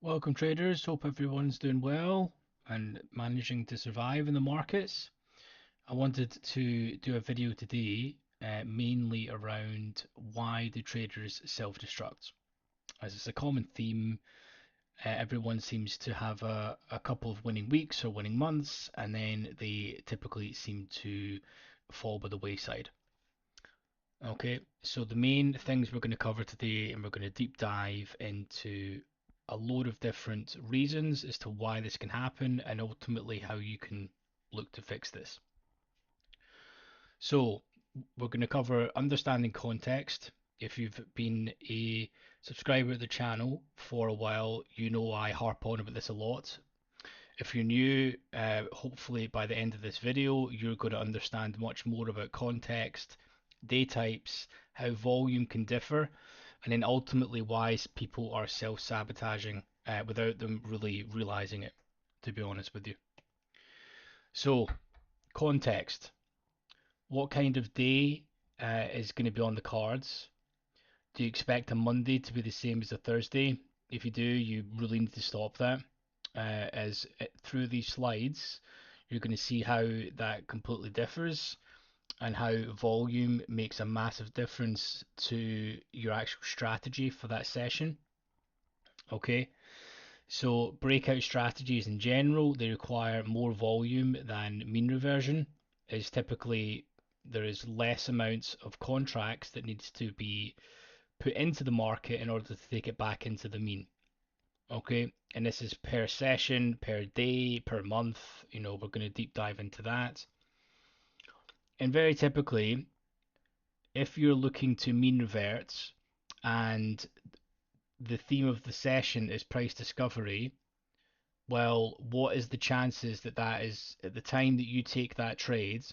Welcome traders, hope everyone's doing well and managing to survive in the markets. I wanted to do a video today mainly around why do traders self-destruct. As it's a common theme, everyone seems to have a couple of winning weeks or winning months and then they typically seem to fall by the wayside. Okay, so the main things we're going to cover today, and we're going to deep dive into a load of different reasons as to why this can happen and ultimately how you can look to fix this. So, we're going to cover understanding context. If you've been a subscriber to the channel for a while, you know I harp on about this a lot. If you're new, hopefully by the end of this video, you're going to understand much more about context, day types, how volume can differ, and then ultimately why people are self-sabotaging without them really realizing it, to be honest with you. So, context. What kind of day is going to be on the cards? Do you expect a Monday to be the same as a Thursday? If you do, you really need to stop that. As through these slides, you're going to see how that completely differs and how volume makes a massive difference to your actual strategy for that session. Okay, so breakout strategies in general, they require more volume than mean reversion. Is typically there is less amounts of contracts that needs to be put into the market in order to take it back into the mean. Okay, and this is per session, per day, per month. We're going to deep dive into that. And very typically, if you're looking to mean revert and the theme of the session is price discovery, well, what is the chances that that is at the time that you take that trade,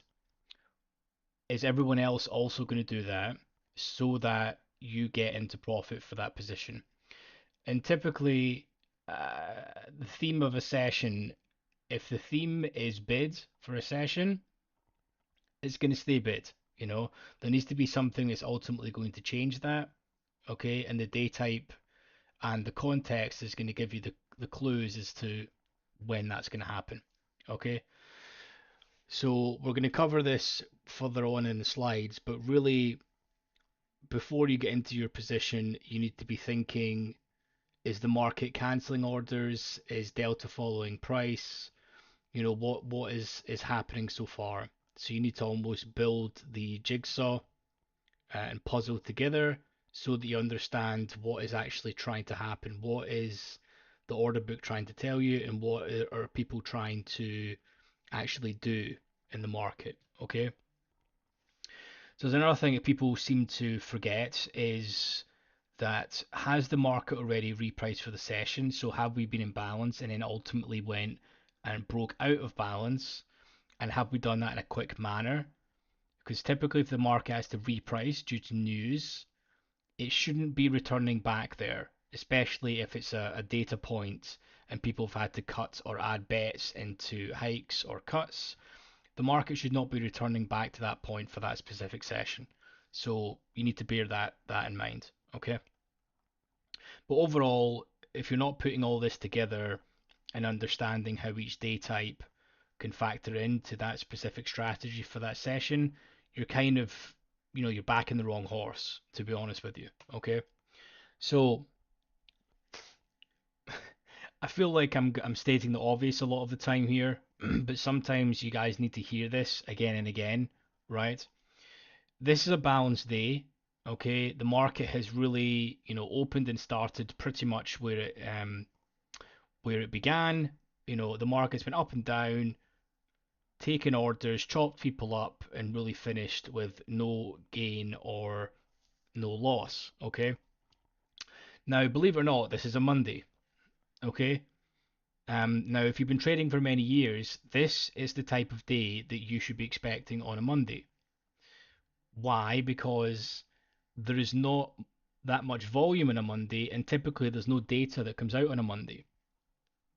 is everyone else also going to do that so that you get into profit for that position? And typically, the theme of a session, if the theme is bid for a session, it's going to stay bid. There needs to be something that's ultimately going to change that. Okay, and the day type and the context is going to give you the clues as to when that's going to happen. Okay, so we're going to cover this further on in the slides, but really, before you get into your position, you need to be thinking, is the market cancelling orders? Is delta following price? What is happening so far? So you need to almost build the jigsaw and puzzle together so that you understand what is actually trying to happen. What is the order book trying to tell you, and what are people trying to actually do in the market? Okay. So there's another thing that people seem to forget is that, has the market already repriced for the session? So have we been in balance and then ultimately went and broke out of balance? And have we done that in a quick manner? Because typically if the market has to reprice due to news, it shouldn't be returning back there, especially if it's a data point and people have had to cut or add bets into hikes or cuts. The market should not be returning back to that point for that specific session. So you need to bear that in mind. Okay. But overall, if you're not putting all this together and understanding how each day type can factor into that specific strategy for that session, you're kind of, you're backing the wrong horse, to be honest with you. Okay. So I feel like I'm stating the obvious a lot of the time here, but sometimes you guys need to hear this again and again, right? This is a balanced day. Okay, the market has really, opened and started pretty much where it began. The market's been up and down, taken orders, chopped people up, and really finished with no gain or no loss. Okay. Now, believe it or not, this is a Monday. Okay. Now, if you've been trading for many years, this is the type of day that you should be expecting on a Monday. Why? Because there is not that much volume on a Monday, and typically there's no data that comes out on a Monday.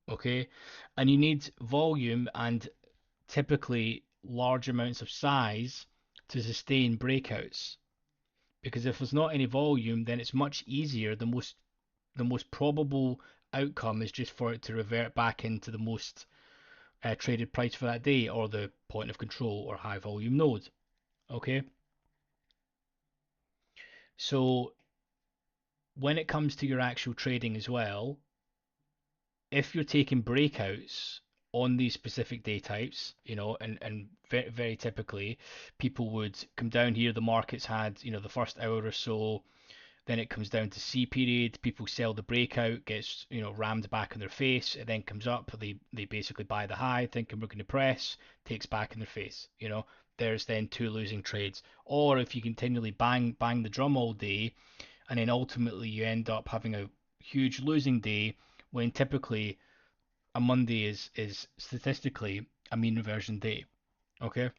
Okay. And you need volume and typically large amounts of size to sustain breakouts. Because if there's not any volume, then it's much easier. The most the most probable outcome is just for it to revert back into the most traded price for that day, or the point of control or high volume node. Okay, so when it comes to your actual trading as well, if you're taking breakouts on these specific day types, and very, very typically people would come down here, the market's had, the first hour or so, then it comes down to C period, people sell the breakout, gets, rammed back in their face, it then comes up, they basically buy the high, thinking we're going to press, takes back in their face, there's then two losing trades. Or if you continually bang the drum all day, and then ultimately you end up having a huge losing day, when typically a Monday is statistically a mean reversion day. Okay?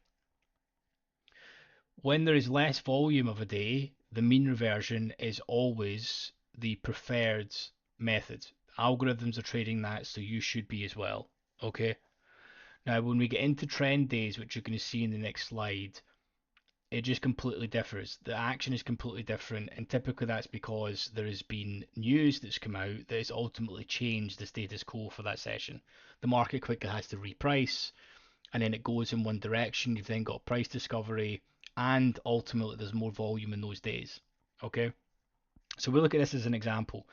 When there is less volume of a day, the mean reversion is always the preferred method. Algorithms are trading that, so you should be as well. Okay? Now, when we get into trend days, which you're going to see in the next slide, it just completely differs. The action is completely different, and typically that's because there has been news that's come out that has ultimately changed the status quo for that session. The market quickly has to reprice, and then it goes in one direction. You've then got price discovery, and ultimately there's more volume in those days. Okay, so we look at this as an example.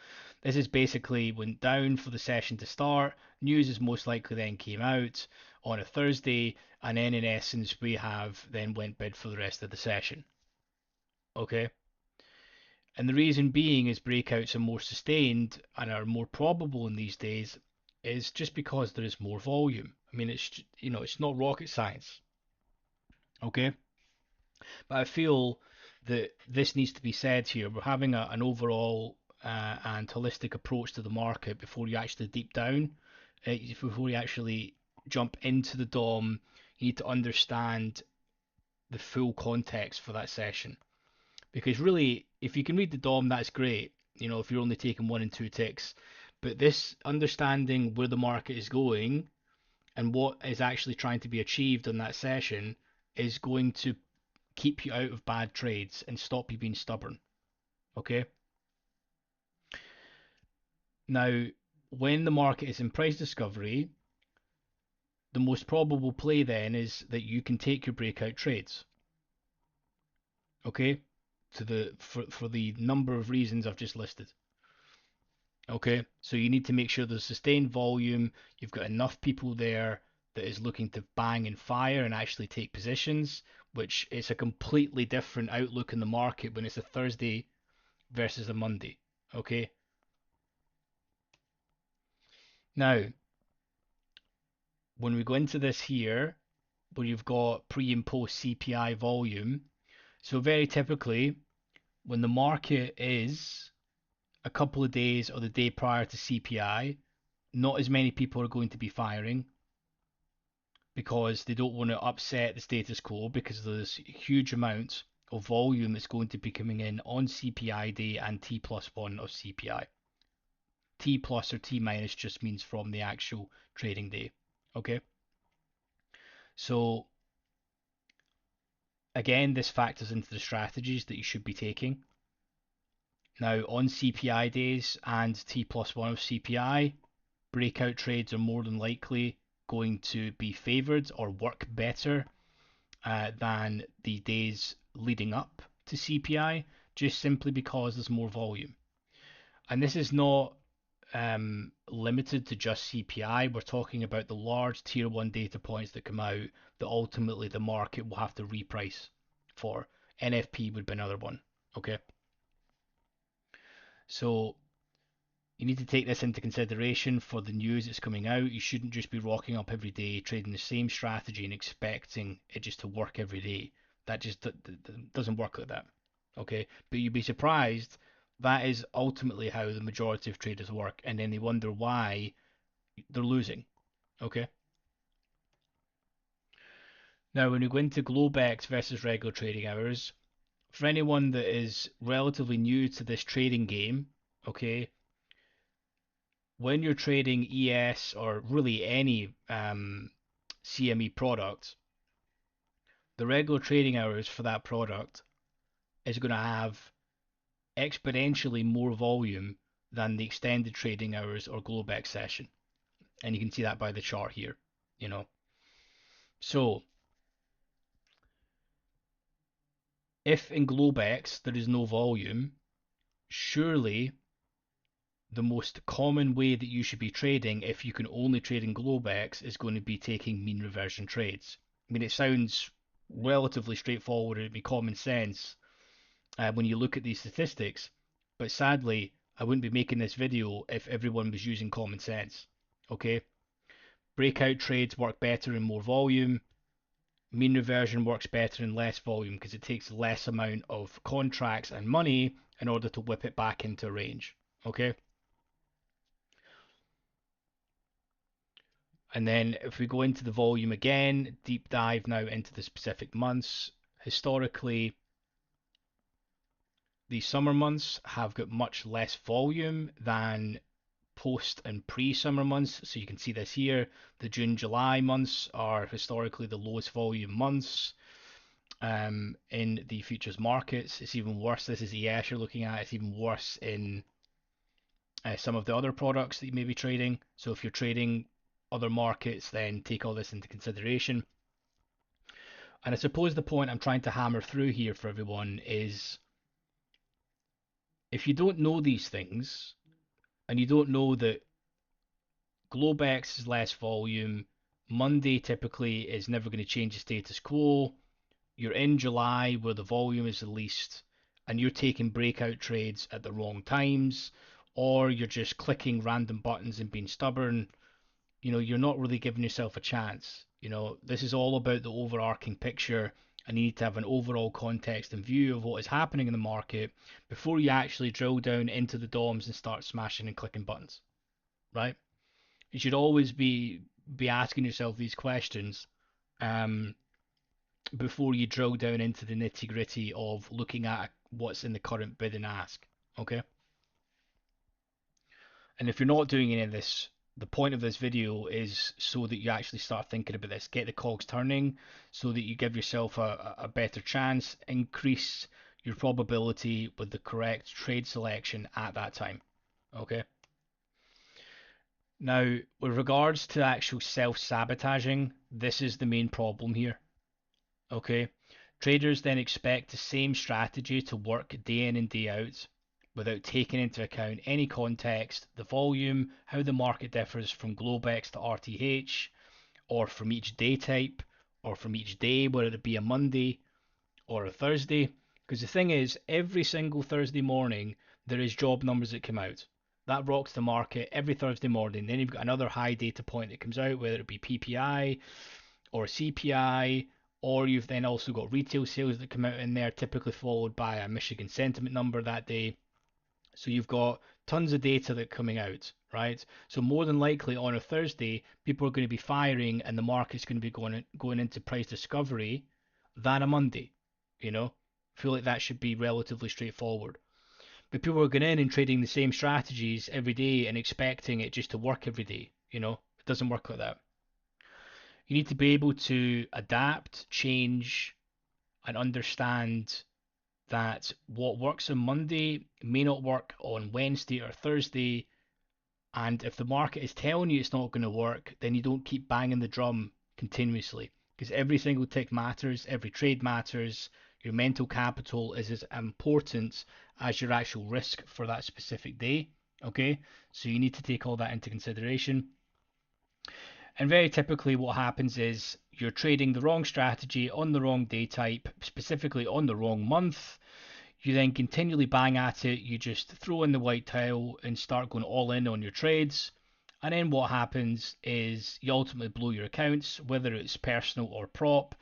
This is basically went down for the session to start. News is most likely then came out on a Thursday, and then in essence we have then went bid for the rest of the session. Okay, and the reason being is breakouts are more sustained and are more probable in these days is just because there is more volume. I mean, it's not rocket science. Okay, but I feel that this needs to be said here. We're having an overall and holistic approach to the market before you actually deep down, before you actually jump into the DOM. You need to understand the full context for that session. Because really, if you can read the DOM, that's great. If you're only taking one and two ticks. But this understanding where the market is going and what is actually trying to be achieved on that session is going to keep you out of bad trades and stop you being stubborn. Okay? Now, when the market is in price discovery, the most probable play then is that you can take your breakout trades. Okay? For the number of reasons I've just listed. Okay, so you need to make sure there's sustained volume, you've got enough people there that is looking to bang and fire and actually take positions, which is a completely different outlook in the market when it's a Thursday versus a Monday. Okay, now when we go into this here, where you've got pre and post CPI volume, so very typically when the market is a couple of days or the day prior to CPI, not as many people are going to be firing because they don't want to upset the status quo because there's huge amounts of volume that's going to be coming in on CPI day and T plus one of CPI. T plus or T minus just means from the actual trading day. Okay. So again, this factors into the strategies that you should be taking. Now on CPI days and T plus one of CPI, breakout trades are more than likely going to be favored or work better than the days leading up to CPI, just simply because there's more volume. And this is not limited to just CPI. We're talking about the large tier one data points that come out that ultimately the market will have to reprice for. NFP would be another one. Okay. So you need to take this into consideration for the news that's coming out. You shouldn't just be rocking up every day, trading the same strategy and expecting it just to work every day. That just doesn't work like that. Okay, but you'd be surprised. That is ultimately how the majority of traders work, and then they wonder why they're losing. Okay. Now, when we go into Globex versus regular trading hours, for anyone that is relatively new to this trading game, okay, when you're trading ES or really any CME product, the regular trading hours for that product is going to have exponentially more volume than the extended trading hours or Globex session. And you can see that by the chart here, you know. So if in Globex there is no volume, surely the most common way that you should be trading if you can only trade in Globex is going to be taking mean reversion trades. I mean, it sounds relatively straightforward, it'd be common sense when you look at these statistics, but sadly, I wouldn't be making this video if everyone was using common sense. Okay? Breakout trades work better in more volume. Mean reversion works better in less volume because it takes less amount of contracts and money in order to whip it back into range. Okay? And then if we go into the volume again, deep dive now into the specific months, historically, the summer months have got much less volume than post and pre-summer months. So you can see this here. The June, July months are historically the lowest volume months in the futures markets. It's even worse. This is ES you're looking at. It's even worse in some of the other products that you may be trading. So if you're trading other markets, then take all this into consideration. And I suppose the point I'm trying to hammer through here for everyone is if you don't know these things and you don't know that Globex is less volume, Monday typically is never going to change the status quo, you're in July where the volume is the least and you're taking breakout trades at the wrong times, or you're just clicking random buttons and being stubborn, you're not really giving yourself a chance. This is all about the overarching picture, and you need to have an overall context and view of what is happening in the market before you actually drill down into the DOMs and start smashing and clicking buttons, right? You should always be asking yourself these questions um, before you drill down into the nitty gritty of looking at what's in the current bid and ask. Okay. And if you're not doing any of this, the point of this video is so that you actually start thinking about this, get the cogs turning so that you give yourself a better chance, increase your probability with the correct trade selection at that time. Okay. Now, with regards to actual self-sabotaging, this is the main problem here. Okay. Traders then expect the same strategy to work day in and day out without taking into account any context, the volume, how the market differs from Globex to RTH, or from each day type, or from each day, whether it be a Monday or a Thursday. Because the thing is, every single Thursday morning, there is job numbers that come out. That rocks the market every Thursday morning. Then you've got another high data point that comes out, whether it be PPI or CPI, or you've then also got retail sales that come out in there, typically followed by a Michigan sentiment number that day. So you've got tons of data that coming out, right? So more than likely on a Thursday, people are going to be firing and the market's going to be going into price discovery than a Monday. I feel like that should be relatively straightforward. But people are going in and trading the same strategies every day and expecting it just to work every day. It doesn't work like that. You need to be able to adapt, change, and understand that what works on Monday may not work on Wednesday or Thursday. And if the market is telling you it's not going to work, then you don't keep banging the drum continuously. Because every single tick matters, every trade matters. Your mental capital is as important as your actual risk for that specific day. Okay, so you need to take all that into consideration. And very typically, what happens is you're trading the wrong strategy on the wrong day type, specifically on the wrong month. You then continually bang at it. You just throw in the white tile and start going all in on your trades. And then what happens is you ultimately blow your accounts, whether it's personal or prop.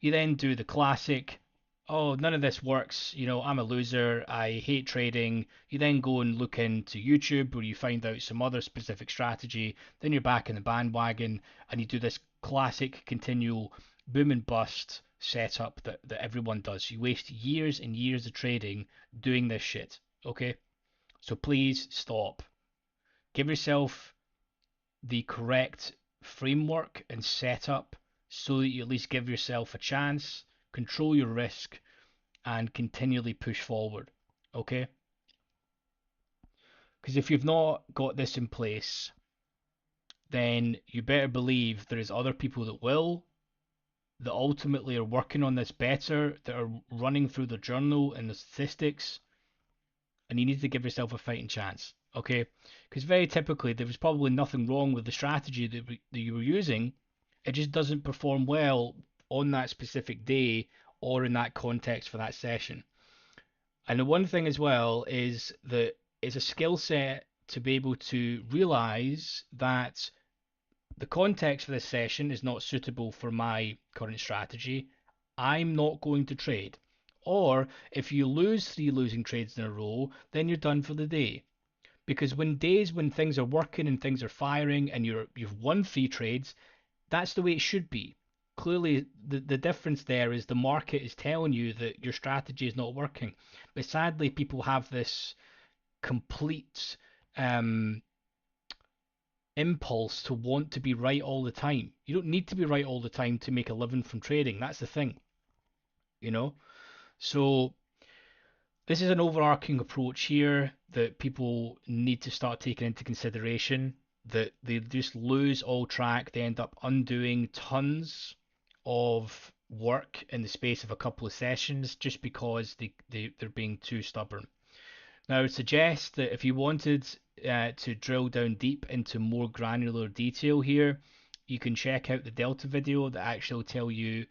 You then do the classic, oh, none of this works, I'm a loser, I hate trading. You then go and look into YouTube where you find out some other specific strategy, then you're back in the bandwagon and you do this classic continual boom and bust setup that everyone does. You waste years and years of trading doing this shit, okay? So please stop. Give yourself the correct framework and setup so that you at least give yourself a chance, control your risk, and continually push forward. Okay? Because if you've not got this in place, then you better believe there is other people that will, that ultimately are working on this better, that are running through the journal and the statistics, and you need to give yourself a fighting chance. Okay? Because very typically there was probably nothing wrong with the strategy that you were using. It just doesn't perform well on that specific day or in that context for that session. And the one thing as well is that it's a skill set to be able to realize that the context for this session is not suitable for my current strategy. I'm not going to trade. Or if you lose three losing trades in a row, then you're done for the day. Because when things are working and things are firing and you've won three trades, that's the way it should be. Clearly, the difference there is the market is telling you that your strategy is not working. But sadly, people have this complete um, impulse to want to be right all the time. You don't need to be right all the time to make a living from trading. That's the thing, you know? So this is an overarching approach here that people need to start taking into consideration, that they just lose all track. They end up undoing tons of work in the space of a couple of sessions just because they're being too stubborn. Now, I would suggest that if you wanted to drill down deep into more granular detail here, you can check out the Delta video that actually will tell you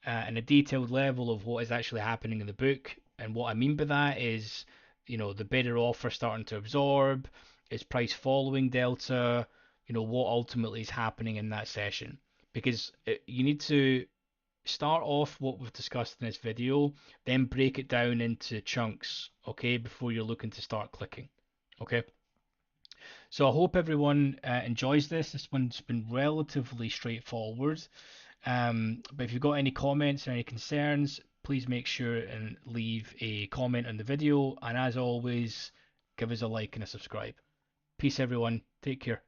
in a detailed level of what is actually happening in the book. And what I mean by that is, the bidder offer starting to absorb, is price following Delta, what ultimately is happening in that session. Because you need to start off what we've discussed in this video, then break it down into chunks, okay, before you're looking to start clicking, okay? So I hope everyone enjoys this. This one's been relatively straightforward. But if you've got any comments or any concerns, please make sure and leave a comment on the video. And as always, give us a like and a subscribe. Peace, everyone. Take care.